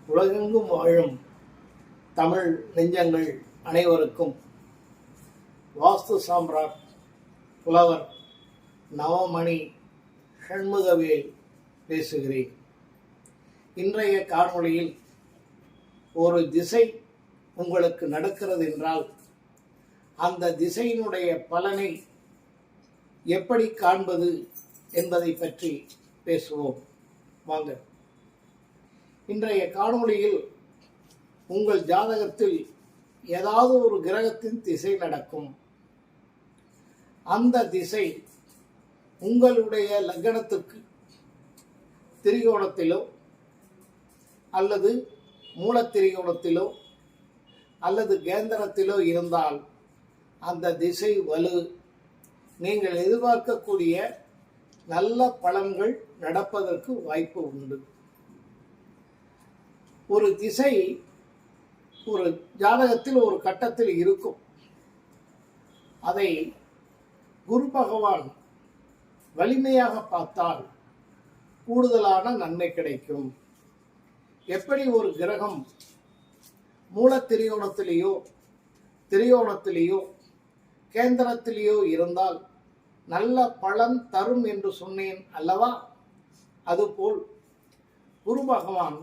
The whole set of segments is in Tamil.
உலகெங்கும் வாழும் தமிழ் நெஞ்சங்கள் அனைவருக்கும் வாஸ்து சாம்ராட் புலவர் நவமணி ஷண்முகவேல் பேசுகிறேன். இன்றைய காணொளியில் ஒரு திசை உங்களுக்கு நடக்கிறது என்றால் அந்த திசையினுடைய பலனை எப்படி காண்பது என்பதை பற்றி பேசுவோம். வாங்க. இன்றைய காணொளியில் உங்கள் ஜாதகத்தில் ஏதாவது ஒரு கிரகத்தின் திசை நடக்கும். அந்த திசை உங்களுடைய லக்னத்துக்கு திரிகோணத்திலோ அல்லது மூலத்திரிகோணத்திலோ அல்லது கேந்திரத்திலோ இருந்தால் அந்த திசை வலு நீங்கள் எதிர்பார்க்கக்கூடிய நல்ல பலன்கள் நடப்பதற்கு வாய்ப்பு உண்டு. ஒரு திசை ஒரு ஜாதகத்தில் ஒரு கட்டத்தில் இருக்கும். அதை குரு பகவான் வலிமையாக பார்த்தால் கூடுதலான நன்மை கிடைக்கும். எப்படி ஒரு கிரகம் மூலத்திரிகோணத்திலேயோ திரிகோணத்திலேயோ கேந்திரத்திலேயோ இருந்தால் நல்ல பலன் தரும் என்று சொன்னேன் அல்லவா? அதுபோல் குரு பகவான்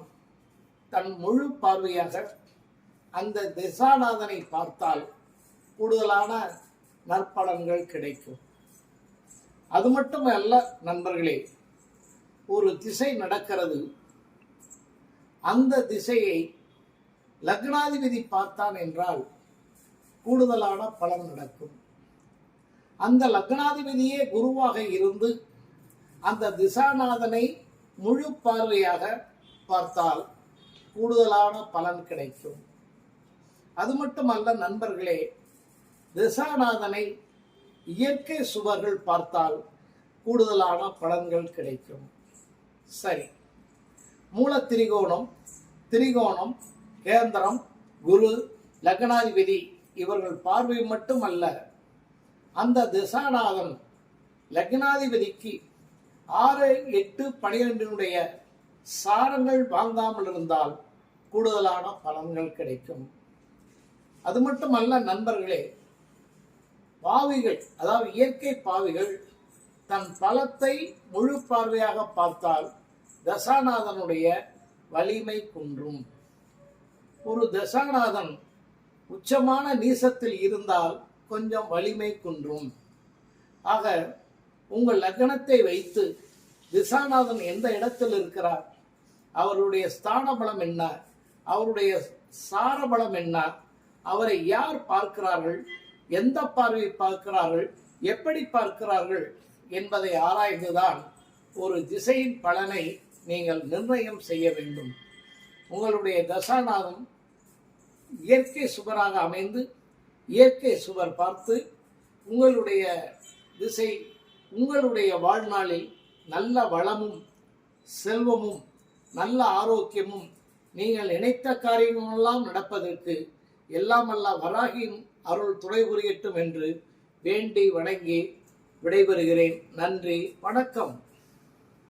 தன் முழு பார்வையாக அந்த திசாநாதனை பார்த்தால் கூடுதலான நற்பலன்கள் கிடைக்கும். அது மட்டும் அல்ல நண்பர்களே, ஒரு திசை நடக்கிறது. அந்த திசையை லக்னாதிபதி பார்த்தான் என்றால் கூடுதலான பலன் நடக்கும். அந்த லக்னாதிபதியே குருவாக இருந்து அந்த திசாநாதனை முழு பார்வையாக பார்த்தால் கூடுதலான பலன் கிடைக்கும். அது மட்டுமல்ல நண்பர்களே, திசாநாதனை இயற்கை சுவர்கள் பார்த்தால் கூடுதலான பலன்கள் கிடைக்கும். சரி, மூல திரிகோணம், திரிகோணம், கேந்திரம், குரு, லக்னாதிபதி இவர்கள் பார்வை மட்டும் அல்ல, அந்த திசாநாதன் லக்னாதிபதிக்கு 6, 8, 12 சாரங்கள் வாங்காமல் இருந்தால் கூடுதலான பலன்கள் கிடைக்கும். அது மட்டுமல்ல நண்பர்களே, பாவிகள் அதாவது இயற்கை பாவிகள் தன் பலத்தை முழு பார்வையாக பார்த்தால் தசாநாதனுடைய வலிமை குன்றும். ஒரு தசாநாதன் உச்சமான நீசத்தில் இருந்தால் கொஞ்சம் வலிமை குன்றும். ஆக உங்கள் லக்னத்தை வைத்து திசாநாதன் எந்த இடத்தில் இருக்கிறார், அவருடைய ஸ்தான பலம் என்ன, அவருடைய சார பலம் என்ன, அவரை யார் பார்க்கிறார்கள், எந்த பார்வை பார்க்கிறார்கள், எப்படி பார்க்கிறார்கள் என்பதை ஆராய்ந்துதான் ஒரு திசையின் பலனை நீங்கள் நிர்ணயம் செய்ய வேண்டும். உங்களுடைய தசாநாதன் இயற்கை சுவராக அமைந்து இயற்கை சுவர் பார்த்து உங்களுடைய திசை உங்களுடைய வாழ்நாளில் நல்ல வளமும் செல்வமும் நல்ல ஆரோக்கியமும் நீங்கள் நினைத்த காரியங்களெல்லாம் நடப்பதற்கு எல்லாம் அல்ல வராகியின் அருள் துணை புரியட்டும் என்று வேண்டி வணங்கி விடைபெறுகிறேன். நன்றி, வணக்கம்.